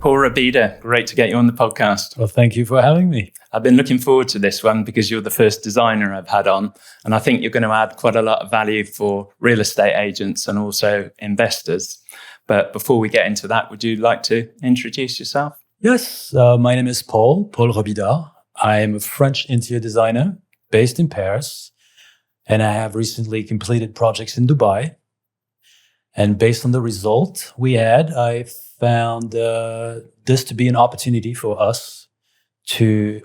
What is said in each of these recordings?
Paul Robida, great to get you on the podcast. Well, thank you for having me. I've been looking forward to this one because you're the first designer I've had on, and I think you're going to add quite a lot of value for real estate agents and also investors. But before we get into that, would you like to introduce yourself? Yes, my name is Paul Robida. I am a French interior designer based in Paris, and I have recently completed projects in Dubai. And based on the result we had, I found this to be an opportunity for us to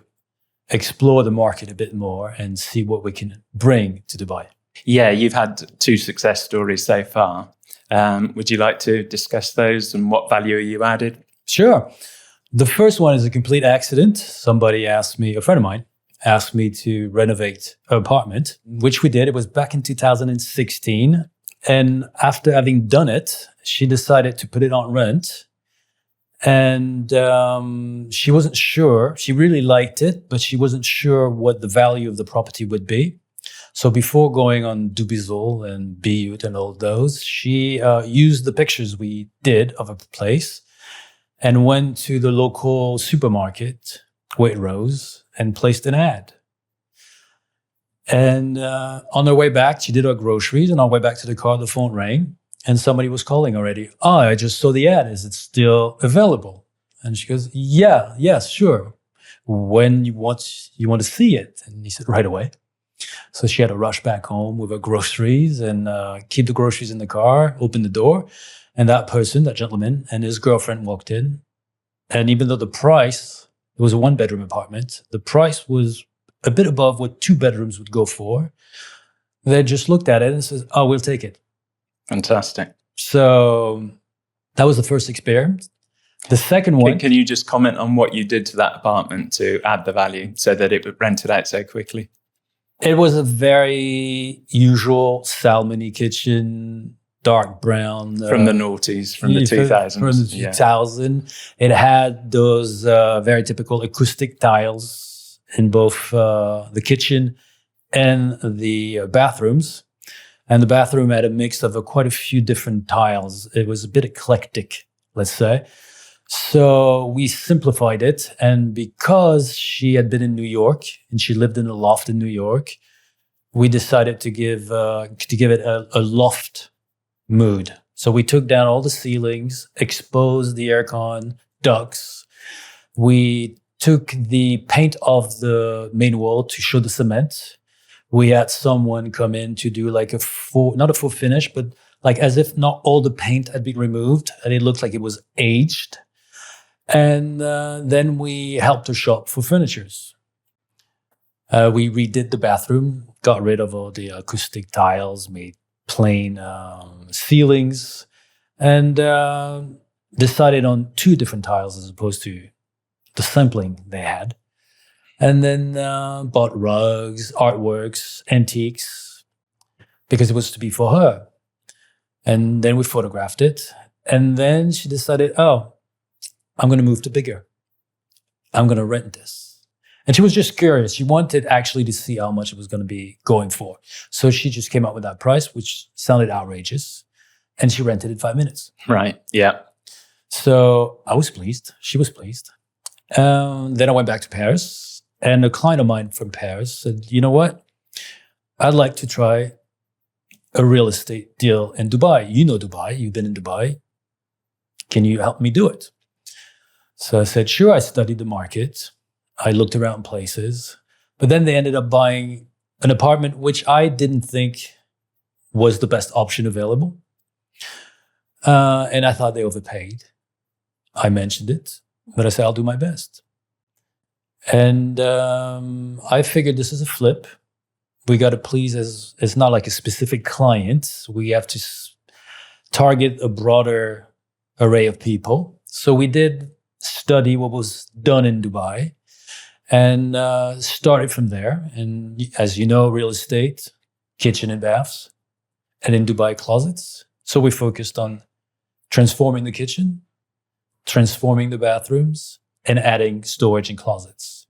explore the market a bit more and see what we can bring to Dubai. Yeah, you've had 2 success stories so far. Would you like to discuss those and what value you added? Sure. The first one is a complete accident. A friend of mine asked me to renovate an apartment, which we did. It was back in 2016. And after having done it, she decided to put it on rent. And she wasn't sure. She really liked it, but she wasn't sure what the value of the property would be. So before going on Dubizzle and Beut and all those, she used the pictures we did of a place and went to the local supermarket, Waitrose, and placed an ad. And on her way back, she did her groceries, and on her way back to the car, the phone rang, and somebody was calling already. Oh, I just saw the ad. Is it still available? And she goes, yes, sure. When you want to see it? And he said, right away. So she had to rush back home with her groceries and keep the groceries in the car, open the door. And that gentleman, and his girlfriend walked in. And even though it was a 1-bedroom apartment, the price was a bit above what 2 bedrooms would go for. They just looked at it and said, oh, we'll take it. Fantastic. So that was the first experience. The second one... Can you just comment on what you did to that apartment to add the value so that it would rent it out so quickly? It was a very usual salmon-y kitchen, dark brown. From the noughties, from the 2000s. From the 2000. It had those very typical acoustic tiles in both the kitchen and the bathrooms. And the bathroom had a mix of quite a few different tiles. It was a bit eclectic, let's say. So we simplified it. And because she had been in New York and she lived in a loft in New York, we decided to give it a loft mood. So we took down all the ceilings, exposed the aircon ducts. We took the paint off the main wall to show the cement. We had someone come in to do like not a full finish, but like as if not all the paint had been removed and it looked like it was aged. And then we helped her shop for furnitures. We redid the bathroom, got rid of all the acoustic tiles, made plain ceilings, and decided on 2 different tiles as opposed to the sampling they had. And then bought rugs, artworks, antiques, because it was to be for her. And then we photographed it. And then she decided, oh, I'm going to move to bigger. I'm going to rent this. And she was just curious. She wanted actually to see how much it was going to be going for. So she just came up with that price, which sounded outrageous. And she rented in 5 minutes. Right, yeah. So I was pleased. She was pleased. Then I went back to Paris, and a client of mine from Paris said, you know what? I'd like to try a real estate deal in Dubai. You know Dubai. You've been in Dubai. Can you help me do it? So I said, sure. I studied the market. I looked around places. But then they ended up buying an apartment, which I didn't think was the best option available. And I thought they overpaid. I mentioned it. But I said, I'll do my best. And I figured this is a flip. We got to please, it's not like a specific client. We have to target a broader array of people. So we did study what was done in Dubai and started from there. And as you know, real estate, kitchen and baths, and in Dubai, closets. So we focused on transforming the kitchen, transforming the bathrooms, and adding storage and closets.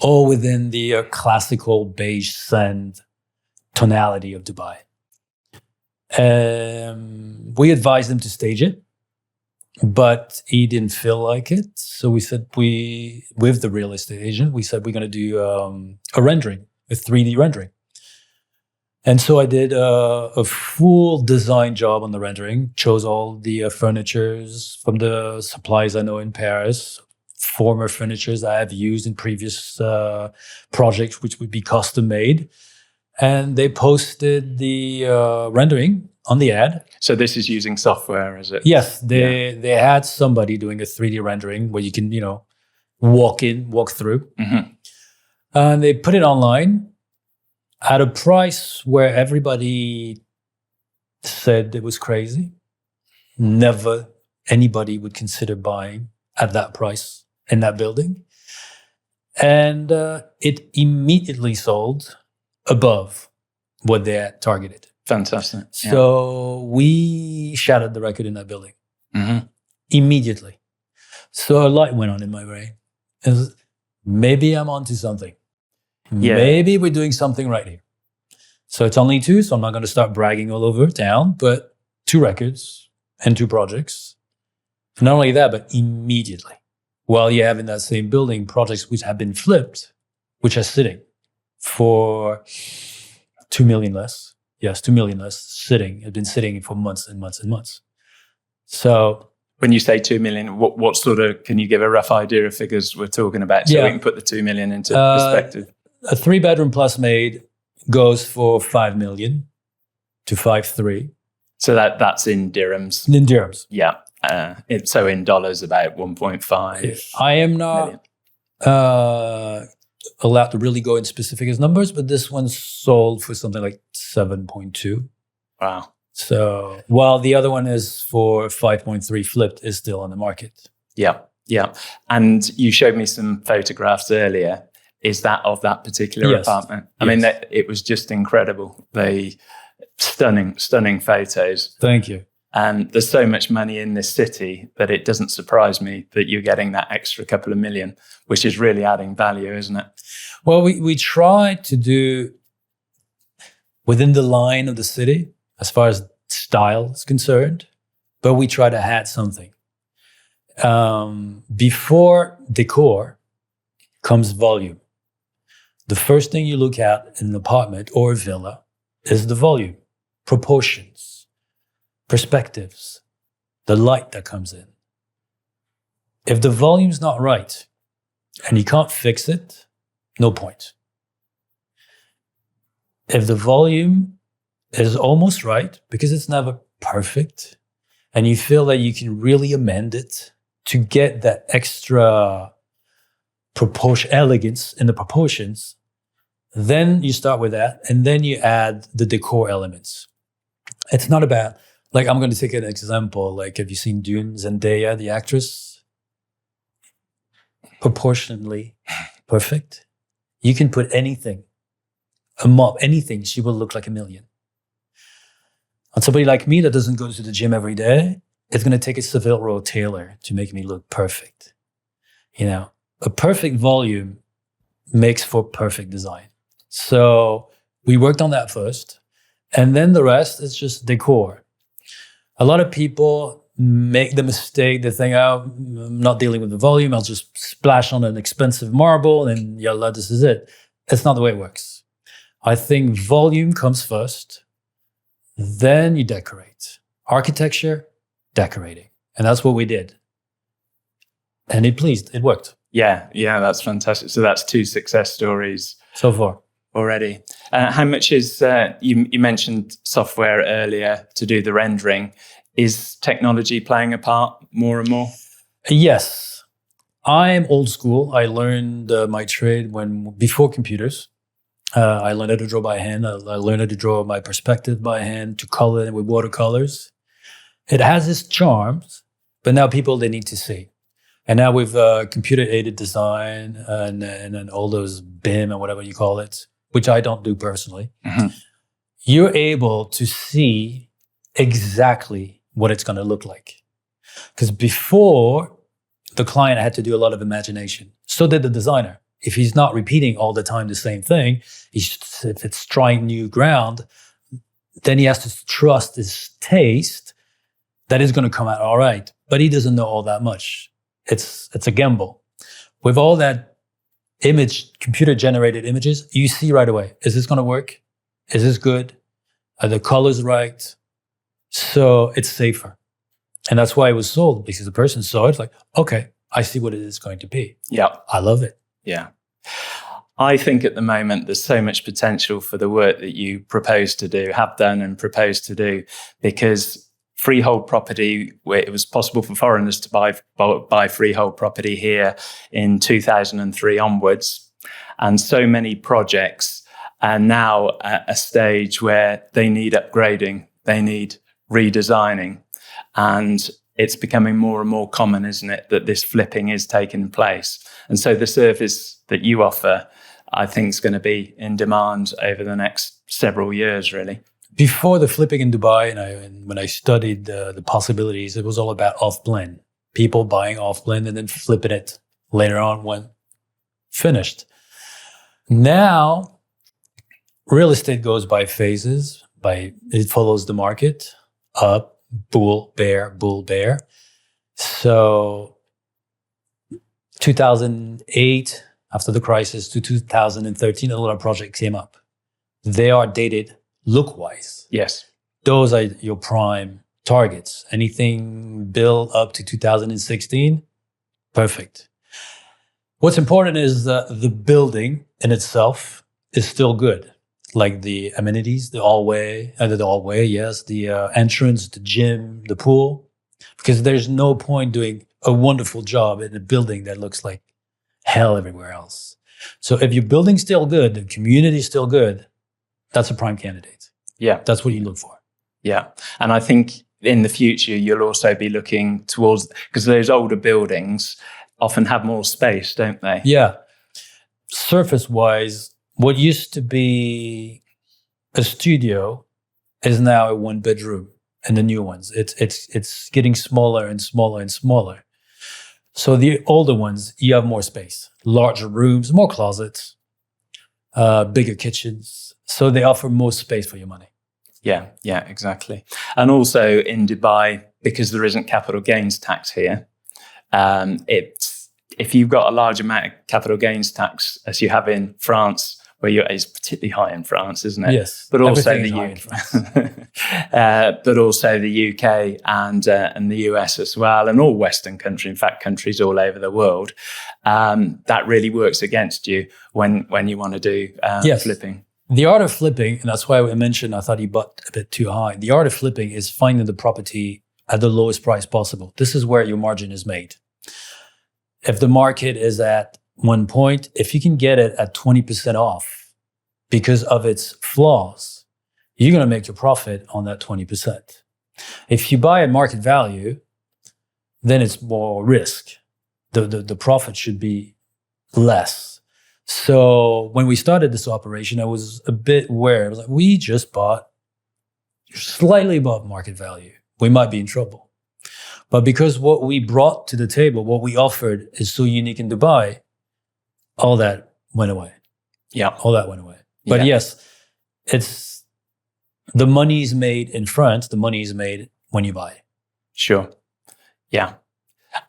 All within the classical beige sand tonality of Dubai. We advised them to stage it. but he didn't feel like it. So we said, with the real estate agent, we said we're going to do a rendering, a 3D rendering. And so I did a full design job on the rendering, chose all the furnitures from the supplies I know in Paris, former furnitures I have used in previous projects, which would be custom made. And they posted the rendering on the ad. So this is using software, is it? Yes, they had somebody doing a 3D rendering where you can, walk through. Mm-hmm. And they put it online at a price where everybody said it was crazy. Never anybody would consider buying at that price in that building. And it immediately sold above what they had targeted. Fantastic. So we shattered the record in that building immediately. So a light went on in my brain. And maybe I'm onto something. Yeah. Maybe we're doing something right here. So it's only 2, so I'm not going to start bragging all over town, but 2 records and 2 projects. Not only that, but immediately, while you have in that same building projects which have been flipped, which are sitting for 2 million less. Yes, 2 million less sitting. Have been sitting for months and months and months. So when you say 2 million, what sort of, can you give a rough idea of figures we're talking about so we can put the 2 million into perspective? A 3-bedroom plus made goes for 5 million to 5.3. So that's in dirhams. In dirhams. Yeah. So in dollars, about 1.5. I am not allowed to really go in specific numbers, but this one sold for something like 7.2. Wow. So while the other one is for 5.3 flipped, is still on the market. Yeah. Yeah. And you showed me some photographs earlier. Is that of that particular apartment? I mean, it was just incredible. Stunning photos. Thank you. And there's so much money in this city that it doesn't surprise me that you're getting that extra couple of million, which is really adding value, isn't it? Well, we try to do within the line of the city as far as style is concerned, but we try to add something. Before decor comes volume. The first thing you look at in an apartment or a villa is the volume, proportions, perspectives, the light that comes in. If the volume's not right and you can't fix it, no point. If the volume is almost right, because it's never perfect, and you feel that you can really amend it to get that extra elegance in the proportions, then you start with that, and then you add the decor elements. It's not about, like, I'm going to take an example. Like, have you seen Dune, Zendaya, the actress? Proportionally perfect. You can put anything, a mop, anything, she will look like a million. On somebody like me that doesn't go to the gym every day, it's going to take a Savile Row tailor to make me look perfect. A perfect volume makes for perfect design. So we worked on that first. And then the rest is just decor. A lot of people make the mistake, they think, oh, I'm not dealing with the volume, I'll just splash on an expensive marble and yalla, this is it. It's not the way it works. I think volume comes first, then you decorate. Architecture, decorating. And that's what we did. And it worked. Yeah, that's fantastic. So that's 2 success stories so far already. How much is, you mentioned software earlier to do the rendering. Is technology playing a part more and more? Yes. I'm old school. I learned my trade before computers. I learned how to draw by hand. I learned how to draw my perspective by hand, to color it with watercolors. It has its charms, but now they need to see. And now with computer-aided design and all those BIM and whatever you call it, which I don't do personally, you're able to see exactly what it's going to look like. Because before, the client had to do a lot of imagination. So did the designer. If he's not repeating all the time the same thing, if it's trying new ground, then he has to trust his taste that is going to come out all right, but he doesn't know all that much. It's a gamble. With all that computer generated images, you see right away, is this going to work? Is this good? Are the colors right? So it's safer. And that's why it was sold, because the person saw it, like, okay, I see what it is going to be. Yeah. I love it. Yeah. I think at the moment there's so much potential for the work that you propose to do, have done and propose to do, because freehold property, where it was possible for foreigners to buy freehold property here in 2003 onwards. And so many projects are now at a stage where they need upgrading, they need redesigning. And it's becoming more and more common, isn't it, that this flipping is taking place. And so the service that you offer, I think, is going to be in demand over the next several years, really. Before the flipping in Dubai, and when I studied the possibilities, it was all about off-plan. People buying off-plan and then flipping it later on when finished. Now, real estate goes by phases. It follows the market, up, bull, bear, bull, bear. So 2008, after the crisis, to 2013, a lot of projects came up. They are dated look-wise. Yes. Those are your prime targets. Anything built up to 2016, perfect. What's important is the building in itself is still good. Like the amenities, the hallway, the entrance, the gym, the pool. Because there's no point doing a wonderful job in a building that looks like hell everywhere else. So if your building's still good, the community's still good, that's a prime candidate. Yeah. That's what you look for. Yeah. And I think in the future, you'll also be looking towards, because those older buildings often have more space, don't they? Yeah. Surface-wise, what used to be a studio is now a one-bedroom in the new ones. It's getting smaller and smaller and smaller. So the older ones, you have more space, larger rooms, more closets, bigger kitchens. So they offer more space for your money. Yeah, exactly. And also in Dubai, because there isn't capital gains tax here, if you've got a large amount of capital gains tax, as you have in France, where it's particularly high in France, isn't it? Yes, but also the UK, but also the UK and the US as well, and all Western countries, in fact, countries all over the world. That really works against you when you want to do flipping. The art of flipping, and that's why I mentioned I thought you bought a bit too high. The art of flipping is finding the property at the lowest price possible. This is where your margin is made. If the market is at one point, if you can get it at 20% off because of its flaws, you're going to make your profit on that 20%. If you buy at market value, then it's more risk. The profit should be less. So when we started this operation, I was a bit wary. I was like, we just bought slightly above market value. We might be in trouble. But because what we brought to the table, what we offered is so unique in Dubai, all that went away. Yeah. All that went away. But yes, it's the money's made in France, the money is made when you buy. Sure. Yeah.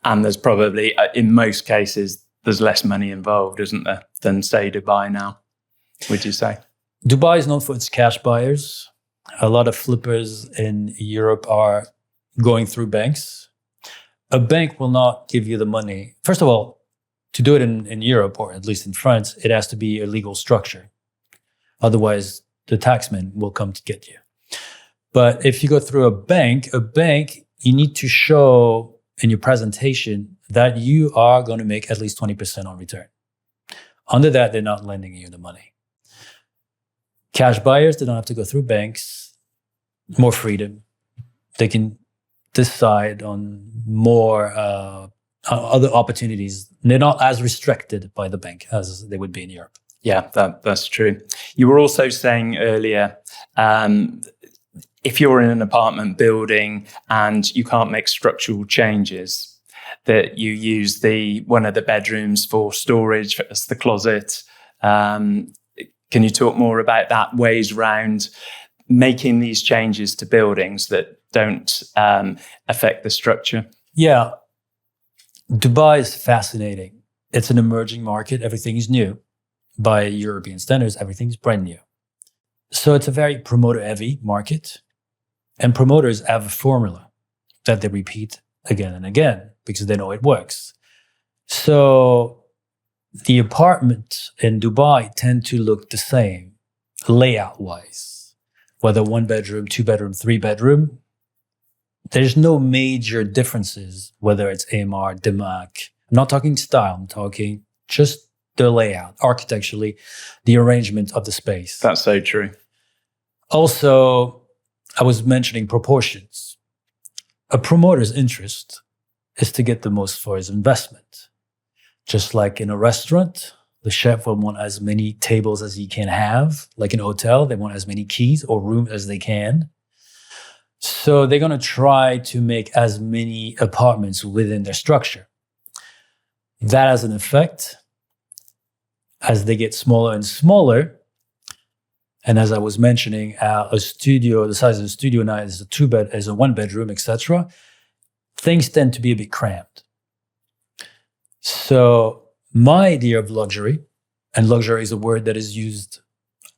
And there's probably, in most cases, there's less money involved, isn't there, than, say, Dubai now, would you say? Dubai is known for its cash buyers. A lot of flippers in Europe are going through banks. A bank will not give you the money. First of all, to do it in Europe, or at least in France, it has to be a legal structure. Otherwise, the taxman will come to get you. But if you go through a bank, you need to show in your presentation that you are going to make at least 20% on return. Under that, they're not lending you the money. Cash buyers, they don't have to go through banks, more freedom. They can decide on more other opportunities. They're not as restricted by the bank as they would be in Europe. Yeah, that's true. You were also saying earlier, if you're in an apartment building and you can't make structural changes, that you use one of the bedrooms for storage as the closet. Can you talk more about that, ways around making these changes to buildings that don't affect the structure? Yeah, Dubai is fascinating. It's an emerging market. Everything is new. By European standards, everything's brand new. So it's a very promoter-heavy market. And promoters have a formula that they repeat again and again because they know it works. So the apartments in Dubai tend to look the same layout-wise. Whether 1 bedroom, 2 bedroom, 3 bedroom, there's no major differences, whether it's AMR, DMAC. I'm not talking style, I'm talking just the layout, architecturally, the arrangement of the space. That's so true. Also, I was mentioning proportions. A promoter's interest is to get the most for his investment. Just like in a restaurant, the chef will want as many tables as he can have. Like in a hotel, they want as many keys or rooms as they can. So they're going to try to make as many apartments within their structure. That has an effect as they get smaller and smaller. And as I was mentioning, a studio, the size of the studio now is a 1 bedroom, etc. Things tend to be a bit cramped. So my idea of luxury, and luxury is a word that is used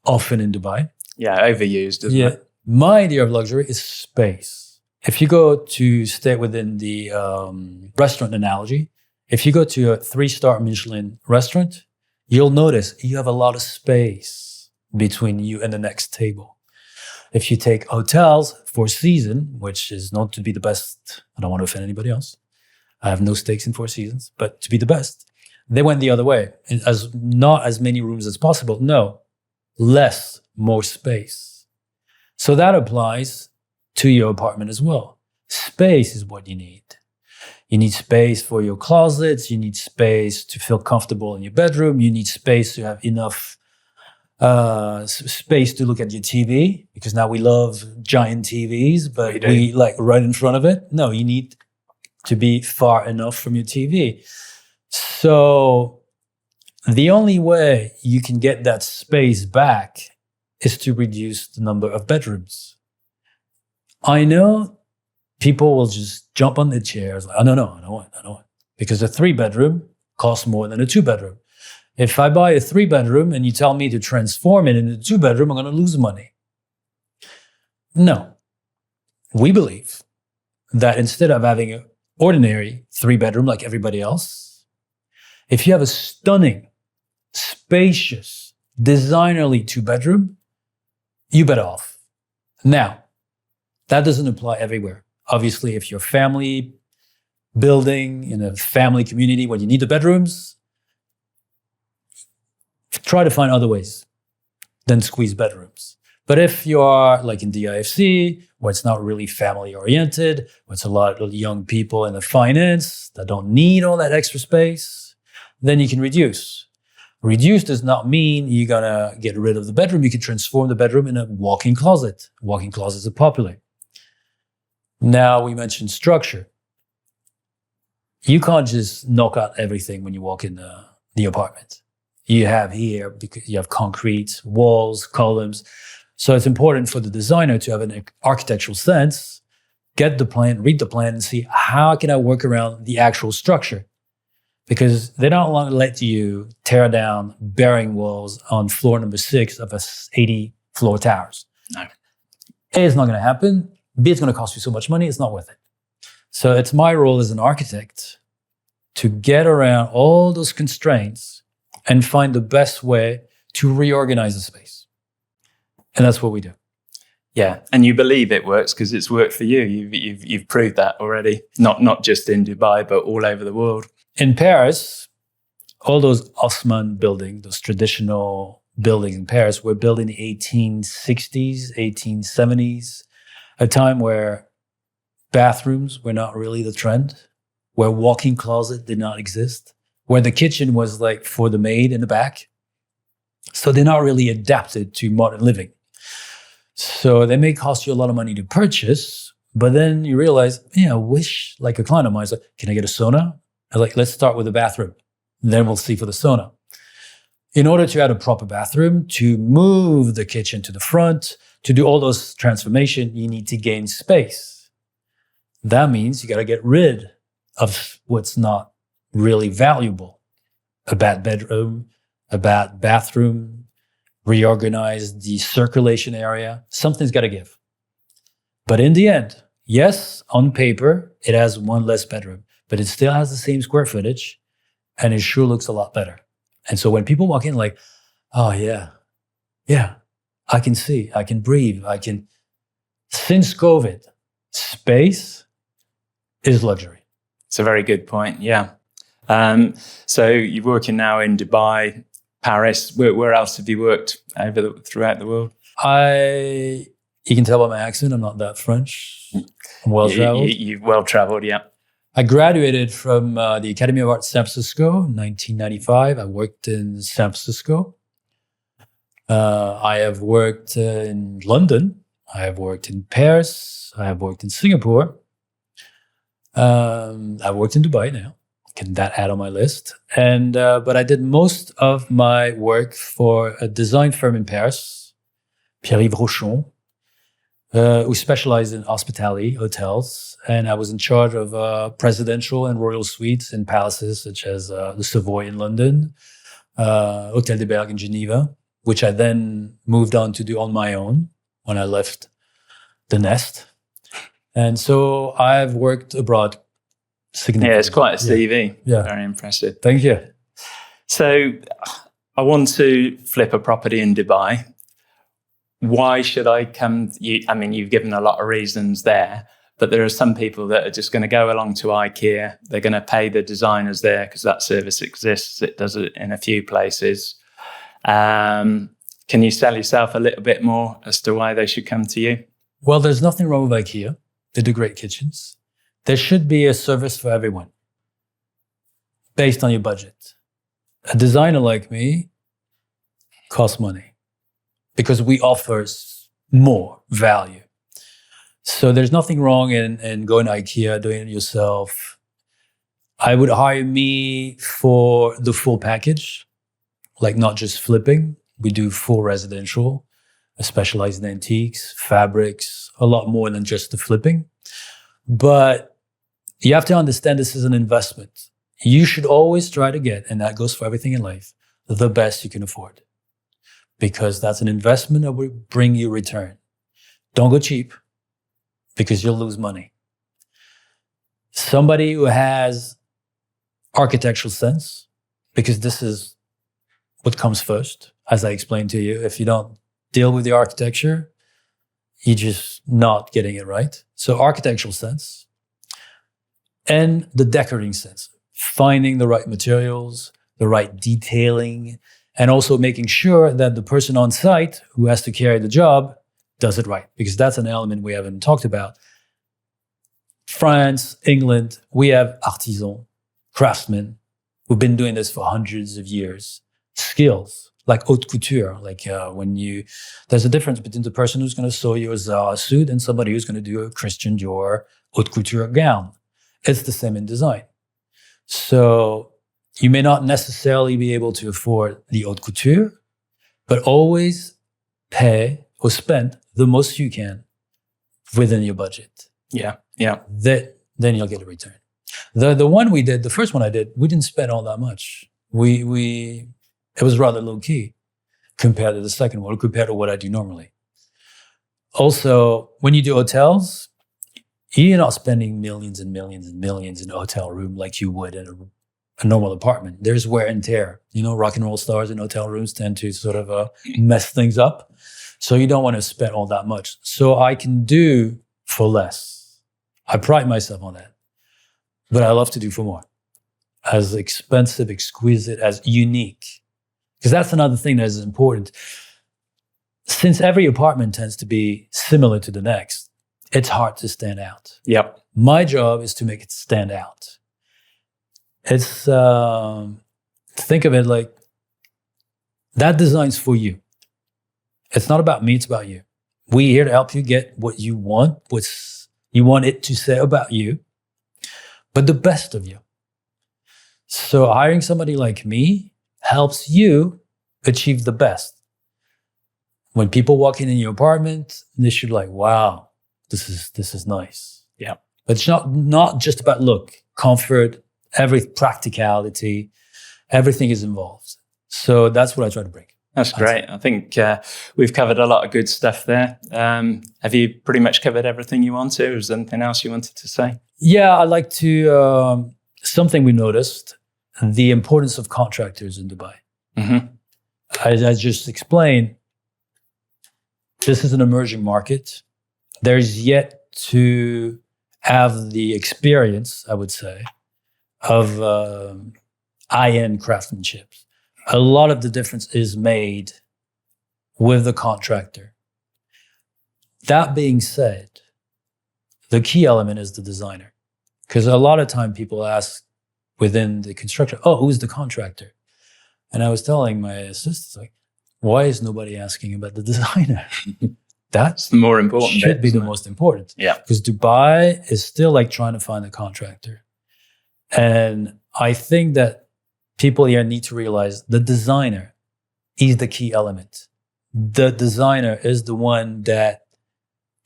often in Dubai. Yeah, overused, isn't it? My idea of luxury is space. If you go to stay within the restaurant analogy, if you go to a 3-star Michelin restaurant, you'll notice you have a lot of space between you and the next table. If you take hotels, Four Seasons, which is not to be the best, I don't want to offend anybody else. I have no stakes in Four Seasons, but to be the best, they went the other way. As not as many rooms as possible. No, less, more space. So that applies to your apartment as well. Space is what you need. You need space for your closets. You need space to feel comfortable in your bedroom. You need space to have enough space to look at your TV, because now we love giant TVs, but we like right in front of it. No, you need to be far enough from your TV. So the only way you can get that space back is to reduce the number of bedrooms. I know people will just jump on the chairs like, oh, no, I don't want. Because a 3-bedroom costs more than a 2-bedroom. If I buy a 3-bedroom and you tell me to transform it into a 2-bedroom, I'm going to lose money. No. We believe that instead of having an ordinary 3-bedroom like everybody else, if you have a stunning, spacious, designerly 2-bedroom, you're better off. Now, that doesn't apply everywhere. Obviously, if you're family building in a family community where you need the bedrooms, try to find other ways than squeeze bedrooms. But if you are like in the IFC, where it's not really family oriented, where it's a lot of young people in the finance that don't need all that extra space, then you can reduce. Reduce does not mean you're gonna get rid of the bedroom. You can transform the bedroom in a walk-in closet. Walk-in closets are popular. Now we mentioned structure. You can't just knock out everything when you walk in the apartment. You have here, because you have concrete, walls, columns. So it's important for the designer to have an architectural sense, get the plan, read the plan, and see how can I work around the actual structure. Because they don't want to let you tear down bearing walls on floor number 6 of a 80-floor towers. No. A, it's not going to happen. B, it's going to cost you so much money, it's not worth it. So it's my role as an architect to get around all those constraints and find the best way to reorganize the space. And that's what we do. Yeah, and you believe it works because it's worked for you. You've proved that already, not just in Dubai, but all over the world. In Paris, all those Haussmann buildings, those traditional buildings in Paris, were built in the 1860s, 1870s, a time where bathrooms were not really the trend, where walk-in closet did not exist, where the kitchen was like for the maid in the back. So they're not really adapted to modern living. So they may cost you a lot of money to purchase, but then you realize, I wish, like a client of mine is like, can I get a sauna? I was like, let's start with the bathroom. Then we'll see for the sauna. In order to add a proper bathroom, to move the kitchen to the front, to do all those transformation, you need to gain space. That means you got to get rid of what's not really valuable. A bad bedroom, a bad bathroom, reorganize the circulation area. Something's got to give. But in the end, yes, on paper, it has one less bedroom, but it still has the same square footage, and it sure looks a lot better. And so when people walk in like, oh yeah, I can see, I can breathe, since COVID, space is luxury. It's a very good point, yeah. So you're working now in Dubai, Paris. Where else have you worked throughout the world? You can tell by my accent, I'm not that French. I'm well-traveled. You've well-traveled, yeah. I graduated from the Academy of Art San Francisco in 1995. I worked in San Francisco. I have worked in London. I have worked in Paris. I have worked in Singapore. I've worked in Dubai now. Can that add on my list? And but I did most of my work for a design firm in Paris, Pierre-Yves Rochon, who specialized in hospitality, hotels. And I was in charge of presidential and royal suites in palaces such as the Savoy in London, Hôtel des Bergues in Geneva, which I then moved on to do on my own when I left the nest. And so I've worked abroad significantly. Yeah, it's quite a CV. Yeah. Very impressive. Thank you. So I want to flip a property in Dubai. Why should I come? You've given a lot of reasons there, but there are some people that are just going to go along to IKEA. They're going to pay the designers there because that service exists. It does it in a few places. Can you sell yourself a little bit more as to why they should come to you? Well, there's nothing wrong with IKEA. They do great kitchens. There should be a service for everyone based on your budget. A designer like me costs money because we offer more value. So there's nothing wrong in going to IKEA, doing it yourself. I would hire me for the full package, like not just flipping. We do full residential, specialized in antiques, fabrics, a lot more than just the flipping. But you have to understand this is an investment. You should always try to get, and that goes for everything in life, the best you can afford. Because that's an investment that will bring you return. Don't go cheap because you'll lose money. Somebody who has architectural sense, because this is what comes first, as I explained to you. If you don't deal with the architecture, you're just not getting it right. So architectural sense and the decorating sense, finding the right materials, the right detailing, and also making sure that the person on site who has to carry the job does it right, because that's an element we haven't talked about. France, England, we have artisans, craftsmen who've been doing this for hundreds of years. Skills like haute couture, there's a difference between the person who's going to sew you a Zara suit and somebody who's going to do a Christian Dior haute couture gown. It's the same in design. So you may not necessarily be able to afford the haute couture, but always pay or spend the most you can within your budget. Yeah. Then you'll get a return. The one we did, the first one I did, we didn't spend all that much. It was rather low key compared to the second one, compared to what I do normally. Also, when you do hotels, you're not spending millions and millions and millions in a hotel room like you would in a normal apartment. There's wear and tear. Rock and roll stars in hotel rooms tend to sort of mess things up. So you don't want to spend all that much. So I can do for less. I pride myself on that. But I love to do for more. As expensive, exquisite, as unique. Because that's another thing that is important. Since every apartment tends to be similar to the next, it's hard to stand out. Yep. My job is to make it stand out. It's, think of it like, that design's for you. It's not about me, it's about you. We're here to help you get what you want, what you want it to say about you, but the best of you. So hiring somebody like me helps you achieve the best. When people walk in your apartment, they should like, wow, this is nice. Yeah. But it's not just about look, comfort, every practicality, everything is involved. So that's what I try to bring. That's great. I think we've covered a lot of good stuff there. Have you pretty much covered everything you want to? Is there anything else you wanted to say? Yeah, I'd like to, something we noticed, the importance of contractors in Dubai. Mm-hmm. As I just explained, this is an emerging market. There's yet to have the experience, I would say, of high-end craftsmanship. A lot of the difference is made with the contractor. That being said, the key element is the designer. Because a lot of time people ask within the construction, oh, who's the contractor? And I was telling my assistants, like, why is nobody asking about the designer? That's the more important should be the most important. Yeah. Because Dubai is still like trying to find a contractor. And I think that people here need to realize the designer is the key element. The designer is the one that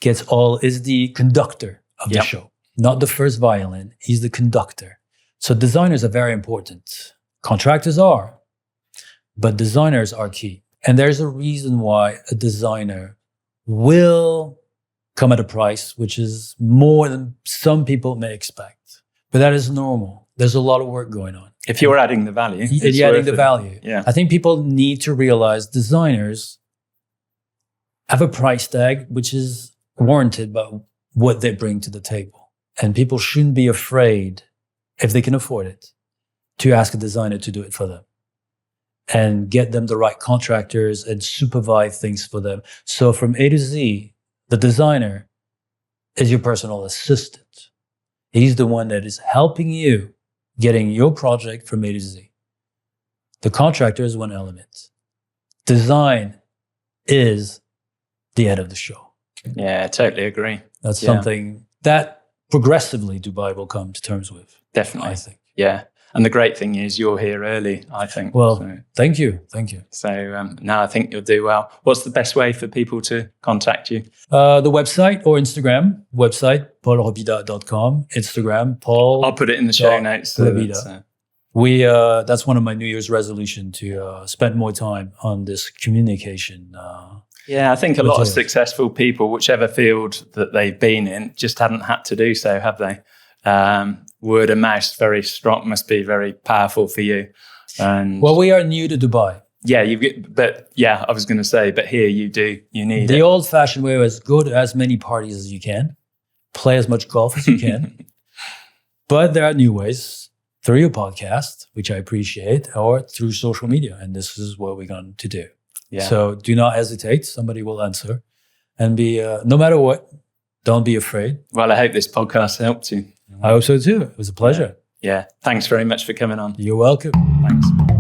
is the conductor of the show, not the first violin. He's the conductor. So designers are very important. Contractors are, but designers are key. And there's a reason why a designer will come at a price which is more than some people may expect. But that is normal. There's a lot of work going on. If you're adding the value. You're adding the value. Yeah. I think people need to realize designers have a price tag which is warranted by what they bring to the table. And people shouldn't be afraid, if they can afford it, to ask a designer to do it for them and get them the right contractors and supervise things for them. So from A to Z, the designer is your personal assistant. He's the one that is helping you getting your project from A to Z. The contractor is one element. Design is the head of the show. Yeah, I totally agree. That's something that progressively Dubai will come to terms with. Definitely. I think. Yeah. And the great thing is you're here early, I think. Well, thank you. Thank you. So now I think you'll do well. What's the best way for people to contact you? The website or Instagram. Website, paulrobida.com. Instagram, Paul. I'll put it in the show notes. So that's one of my New Year's resolution to spend more time on this communication. Yeah, I think a lot of successful people, whichever field that they've been in, just haven't had to do so, have they? Word of mouth, very strong, must be very powerful for you. And well, we are new to Dubai. Yeah, I was going to say, but here you need the old-fashioned way was go to as many parties as you can, play as much golf as you can. But there are new ways through your podcast, which I appreciate, or through social media, and this is what we're going to do. Yeah. So do not hesitate. Somebody will answer, and be no matter what, don't be afraid. Well, I hope this podcast helped you. I hope so too. It was a pleasure. Yeah. Thanks very much for coming on. You're welcome. Thanks.